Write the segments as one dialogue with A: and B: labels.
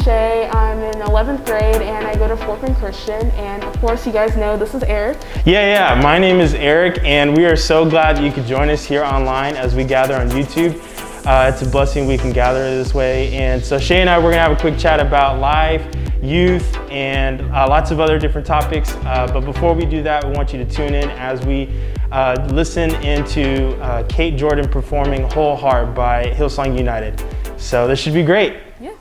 A: Shay. I'm in 11th grade and I go to Fort Bend Christian. And of course, you guys know this is Eric.
B: Yeah. My name is Eric, and we are so glad that you could join us here online as we gather on YouTube. It's a blessing we can gather this way. And so Shay and I, we're gonna have a quick chat about life, youth, and lots of other different topics. But before we do that, we want you to tune in as we listen into Kate Jordan performing Whole Heart by Hillsong United. So this should be great.
A: Yeah.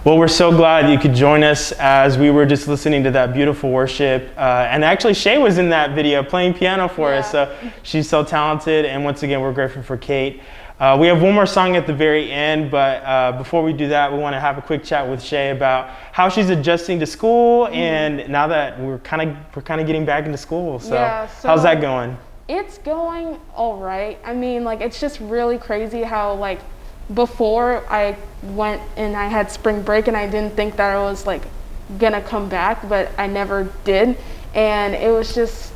B: Well, we're so glad you could join us as we were just listening to that beautiful worship. And actually, Shay was in that video playing piano for us. So she's so talented. And once again, we're grateful for Kate. We have one more song at the very end, but before we do that, we want to have a quick chat with Shay about how she's adjusting to school, and now that we're kind of getting back into school. So how's that going?
A: It's going all right. I mean, like, it's just really crazy how, like, before I went and I had spring break and I didn't think that I was, like, gonna come back, but I never did. And it was just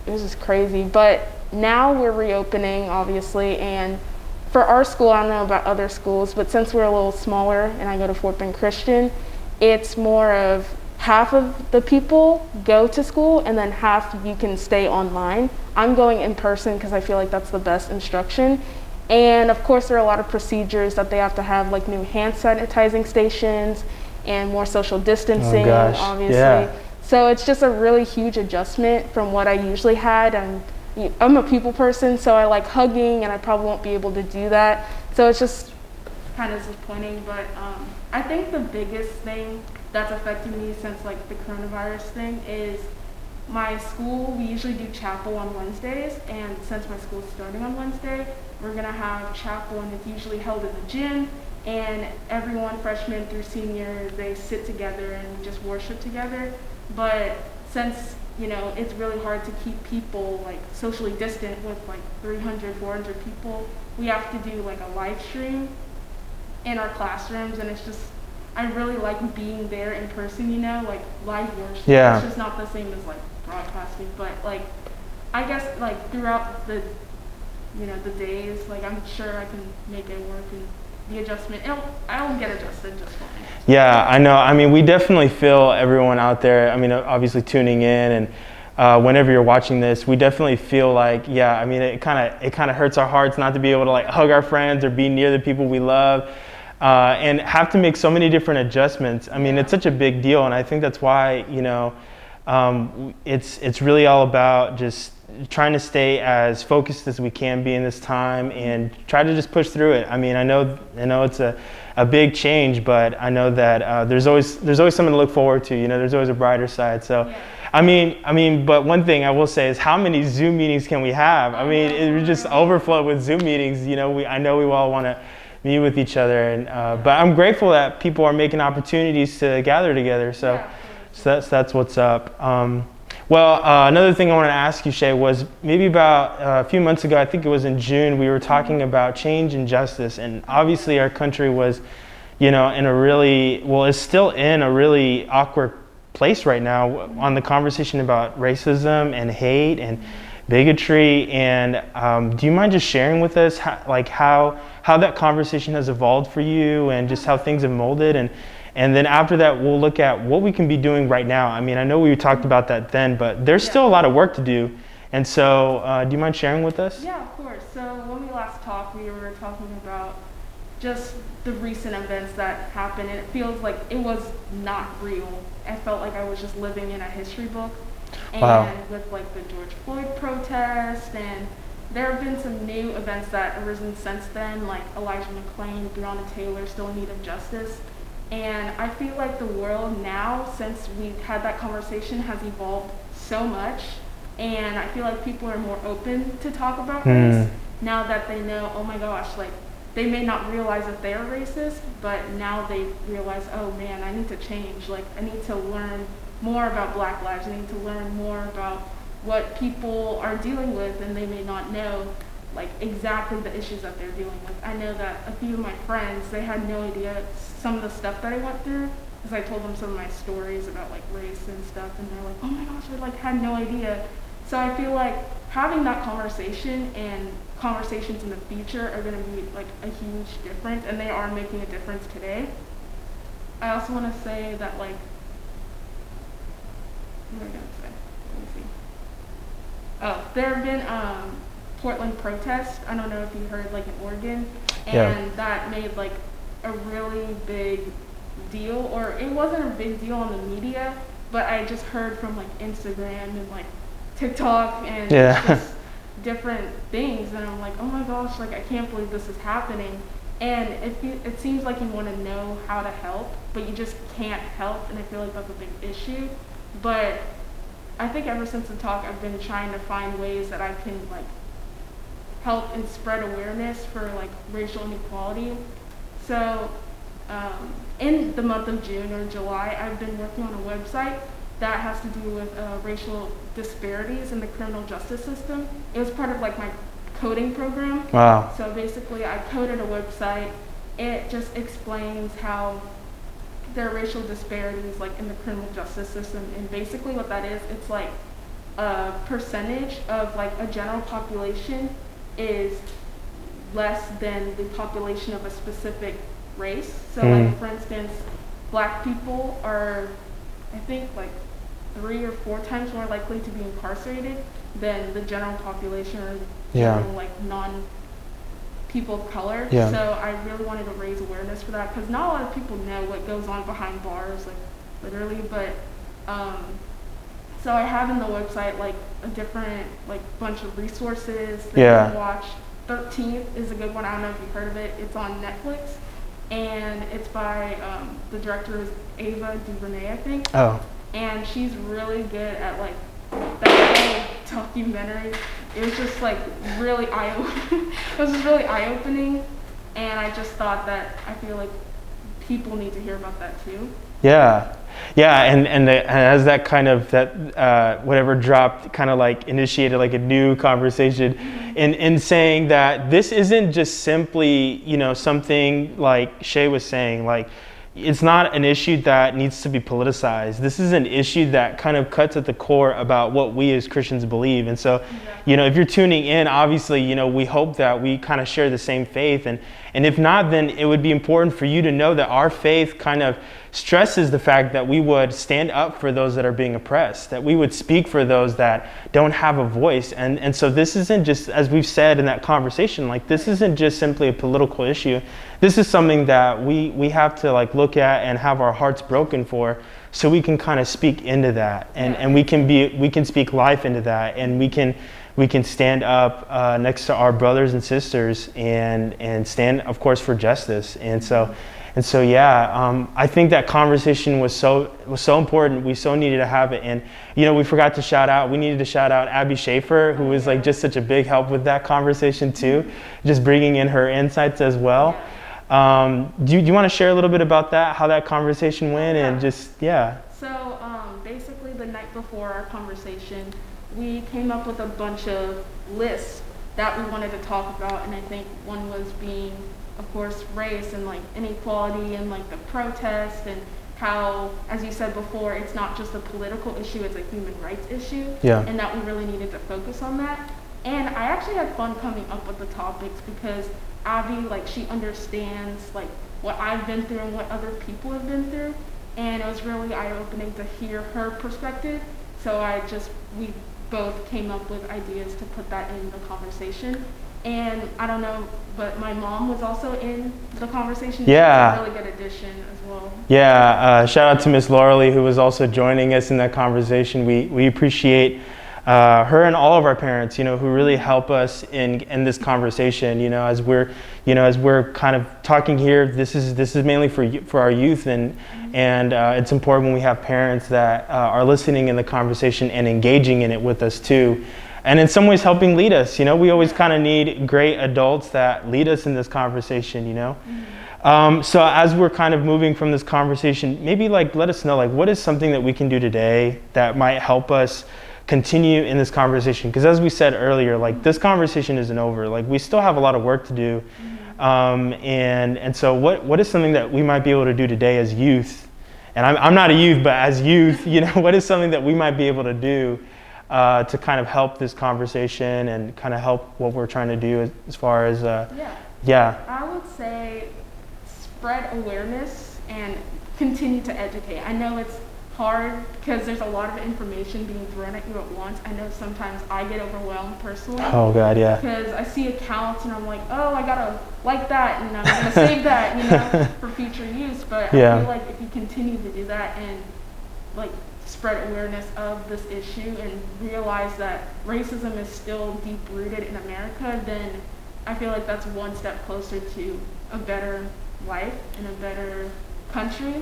A: it was just crazy. But now we're reopening, obviously, and for our school, I don't know about other schools, but since we're a little smaller and I go to Fort Bend Christian, it's more of half of the people go to school and then half you can stay online. I'm going in person because I feel like that's the best instruction. And of course, there are a lot of procedures that they have to have, like new hand sanitizing stations and more social distancing, obviously. Yeah. So it's just a really huge adjustment from what I usually had. I'm a people person, so I like hugging, and I probably won't be able to do that. So it's just kind of disappointing. But I think the biggest thing that's affecting me since like the coronavirus thing is my school. We usually do chapel on Wednesdays, and since my school's starting on Wednesday, we're gonna have chapel, and it's usually held in the gym. And everyone, freshman through senior, they sit together and just worship together. But since it's really hard to keep people like socially distant with like 300, 400 people, we have to do like a live stream in our classrooms, and it's just, I really like being there in person, like live worship. Yeah. It's just not the same as like broadcasting, but like, I guess like throughout the, the days, like I'm sure I can make it work, and the adjustment, I'll get adjusted just fine.
B: Yeah, I know. I mean, we definitely feel everyone out there. I mean, obviously tuning in, and whenever you're watching this, we definitely feel like, yeah, I mean, it kind of hurts our hearts not to be able to like hug our friends or be near the people we love, and have to make so many different adjustments. I mean, it's such a big deal, and I think that's why, it's really all about just trying to stay as focused as we can be in this time and try to just push through it. I mean, I know it's a big change, but I know that there's always something to look forward to. There's always a brighter side. So, yeah. I mean, but one thing I will say is, how many Zoom meetings can we have? I mean, it just overflowed with Zoom meetings. I know we all want to meet with each other, and but I'm grateful that people are making opportunities to gather together. So that's what's up. Well, another thing I wanted to ask you, Shay, was maybe about a few months ago, I think it was in June, we were talking about change and justice. And obviously our country was, in a really, well, is still in a really awkward place right now on the conversation about racism and hate and bigotry. And do you mind just sharing with us how that conversation has evolved for you and just how things have molded? And then after that, we'll look at what we can be doing right now. I mean, I know we talked about that then, but there's still a lot of work to do. And so, do you mind sharing with us?
A: Yeah, of course. So when we last talked, we were talking about just the recent events that happened, and it feels like it was not real. I felt like I was just living in a history book. And wow. With like the George Floyd protest, and there have been some new events that have arisen since then, like Elijah McClain, Breonna Taylor, still in need of justice. And I feel like the world now, since we've had that conversation, has evolved so much. And I feel like people are more open to talk about race now that they know, oh my gosh, like they may not realize that they're racist, but now they realize, oh man, I need to change. Like I need to learn more about Black lives. I need to learn more about what people are dealing with, and they may not know like exactly the issues that they're dealing with. I know that a few of my friends, they had no idea some of the stuff that I went through, because I told them some of my stories about like race and stuff, and they're like, oh my gosh, I like had no idea. So I feel like having that conversation and conversations in the future are going to be like a huge difference, and they are making a difference today. I also want to say that like, what am I going to say? Let me see. Oh, there have been Portland protests. I don't know if you heard, like in Oregon, and that made like a really big deal, or it wasn't a big deal on the media, but I just heard from like Instagram and like TikTok and just different things, and I'm like, oh my gosh, like I can't believe this is happening. And it seems like you want to know how to help, but you just can't help, and I feel like that's a big issue. But I think ever since the talk, I've been trying to find ways that I can like help and spread awareness for like racial inequality. So in the month of June or July, I've been working on a website that has to do with racial disparities in the criminal justice system. It was part of like my coding program.
B: Wow.
A: So basically I coded a website. It just explains how there are racial disparities like in the criminal justice system. And basically what that is, it's like percentage of like a general population is less than the population of a specific race. So like, for instance, black people are, I think, like 3 or 4 times more likely to be incarcerated than the general population or general, like non-people of color.
B: Yeah.
A: So I really wanted to raise awareness for that, because not a lot of people know what goes on behind bars, like literally. But so I have in the website like a different like bunch of resources that you can watch. 13th is a good one. I don't know if you've heard of it. It's on Netflix, and it's by the director is Ava DuVernay, I think.
B: Oh.
A: And she's really good at like that whole documentary. It was just like really it was just really eye-opening, and I just thought that I feel like people need to hear about that too.
B: Yeah. Yeah, and as that kind of, that whatever dropped kind of like initiated like a new conversation in saying that this isn't just simply, you know, something like Shay was saying, like it's not an issue that needs to be politicized. This is an issue that kind of cuts at the core about what we as Christians believe. And so, you know, if you're tuning in, obviously, you know, we hope that we kind of share the same faith. And if not, then it would be important for you to know that our faith kind of stresses the fact that we would stand up for those that are being oppressed, that we would speak for those that don't have a voice. And so this isn't just, as we've said in that conversation, like this isn't just simply a political issue. This is something that we have to like look at and have our hearts broken for, so we can kind of speak into that, and we can speak life into that, and we can stand up next to our brothers and sisters and stand, of course, for justice. And so yeah, I think that conversation was so important. We so needed to have it. And you know, we needed to shout out Abby Schaefer, who was like just such a big help with that conversation too, just bringing in her insights as well. Do you want to share a little bit about that, how that conversation went, and just,
A: So basically the night before our conversation, we came up with a bunch of lists that we wanted to talk about, and I think one was being, of course, race and like inequality and like the protest, and how, as you said before, it's not just a political issue, it's a human rights issue, and that we really needed to focus on that. And I actually had fun coming up with the topics, because Abby, like, she understands like what I've been through and what other people have been through, and it was really eye-opening to hear her perspective. So we both came up with ideas to put that in the conversation. And I don't know, but my mom was also in the conversation.
B: Yeah.
A: She was a really good addition as well.
B: Yeah, shout out to Miss Lauralee, who was also joining us in that conversation. We appreciate her and all of our parents, you know, who really help us in this conversation. You know, as we're kind of talking here, this is mainly for our youth, and it's important when we have parents that are listening in the conversation and engaging in it with us too, and in some ways helping lead us. You know, we always kind of need great adults that lead us in this conversation. You know. So as we're kind of moving from this conversation, maybe like let us know, like, what is something that we can do today that might help us continue in this conversation? Because as we said earlier, like, this conversation isn't over. Like, we still have a lot of work to do. And so what is something that we might be able to do today as youth? And I'm not a youth, but as youth, you know, what is something that we might be able to do to kind of help this conversation and kind of help what we're trying to do as far as
A: I would say spread awareness and continue to educate. I know it's hard because there's a lot of information being thrown at you at once. I know sometimes I get overwhelmed personally.
B: Oh God, yeah.
A: Because I see accounts and I'm like, oh, I gotta like that and I'm gonna save that, you know, for future use. But I feel like if you continue to do that and like spread awareness of this issue and realize that racism is still deep rooted in America, then I feel like that's one step closer to a better life and a better country.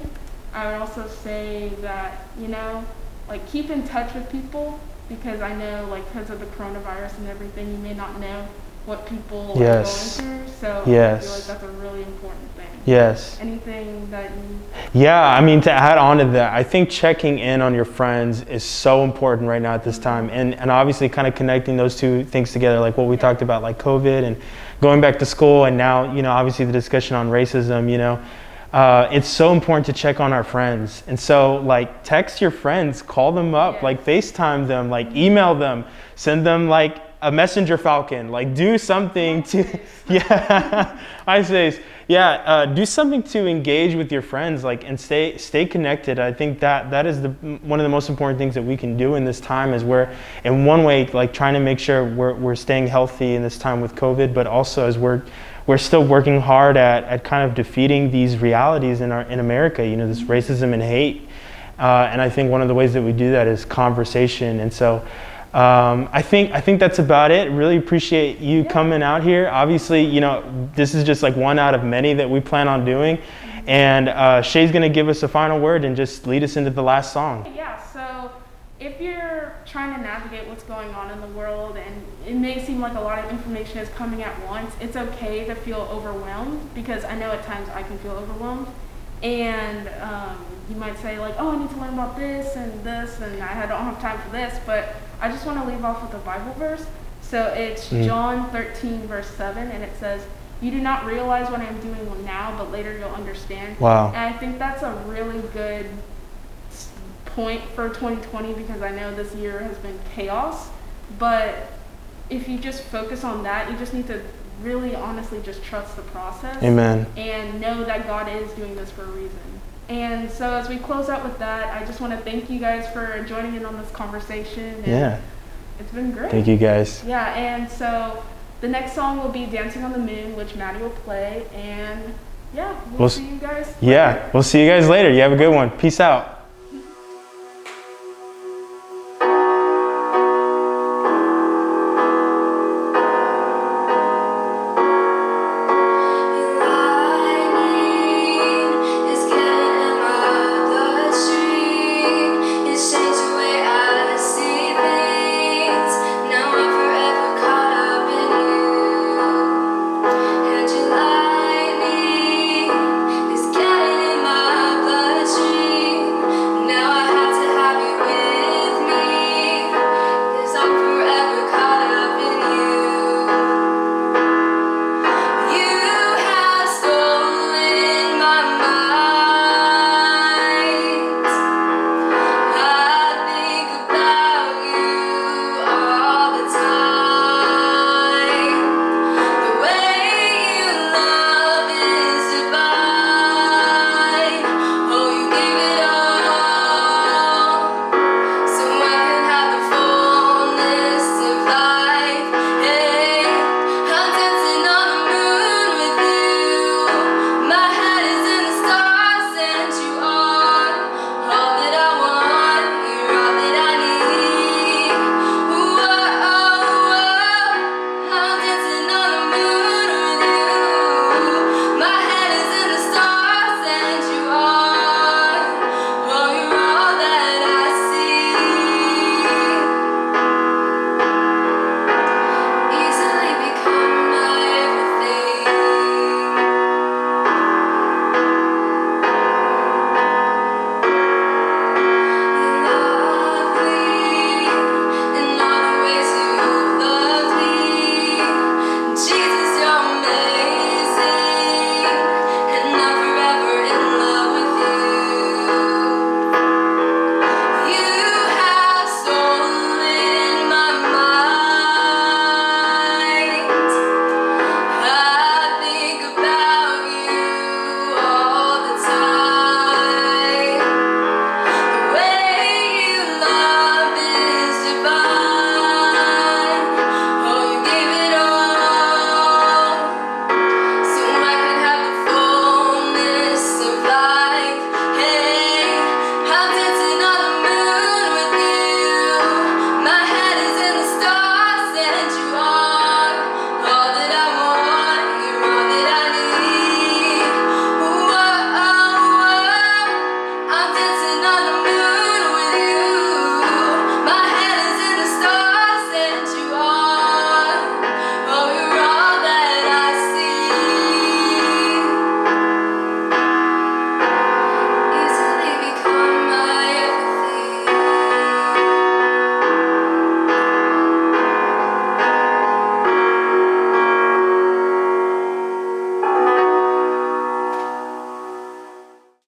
A: I would also say that, you know, like, keep in touch with people, because I know, like, because of the coronavirus and everything, you may not know what people are going through. So I feel like that's a really important thing.
B: Yes.
A: Anything that you...
B: Yeah, I mean, to add on to that, I think checking in on your friends is so important right now at this time. And obviously kind of connecting those two things together, like what we talked about, like COVID and going back to school, and now, you know, obviously the discussion on racism, you know. it's so important to check on our friends. And so like text your friends, call them up, like FaceTime them, like email them, send them like a messenger falcon, like do something to, yeah, MySpace. Yeah, do something to engage with your friends, like, and stay connected. I think that is one of the most important things that we can do in this time, is we're in one way like trying to make sure we're staying healthy in this time with COVID, but also as we're still working hard at kind of defeating these realities in America, you know, this racism and hate. And I think one of the ways that we do that is conversation. And so I think that's about it. Really appreciate you coming out here. Obviously, you know, this is just like one out of many that we plan on doing. And Shay's gonna give us a final word and just lead us into the last song.
A: Yeah, so if you're trying to navigate what's going on in the world, and it may seem like a lot of information is coming at once, it's okay to feel overwhelmed, because I know at times I can feel overwhelmed. And you might say like, oh, I need to learn about this, and I don't have time for this, but I just want to leave off with a Bible verse. So it's John 13 verse 7, and it says, "You do not realize what I'm doing now, but later you'll understand."
B: Wow.
A: And I think that's a really good point for 2020, because I know this year has been chaos, but if you just focus on that, you just need to really honestly just trust the process.
B: Amen.
A: And know that God is doing this for a reason. And so as we close out with that, I just want to thank you guys for joining in on this conversation. And it's been great.
B: Thank you guys.
A: Yeah, and so the next song will be Dancing on the Moon, which Maddie will play. And yeah, we'll see you guys later.
B: Yeah, we'll see you guys later. You have a good one. Peace out.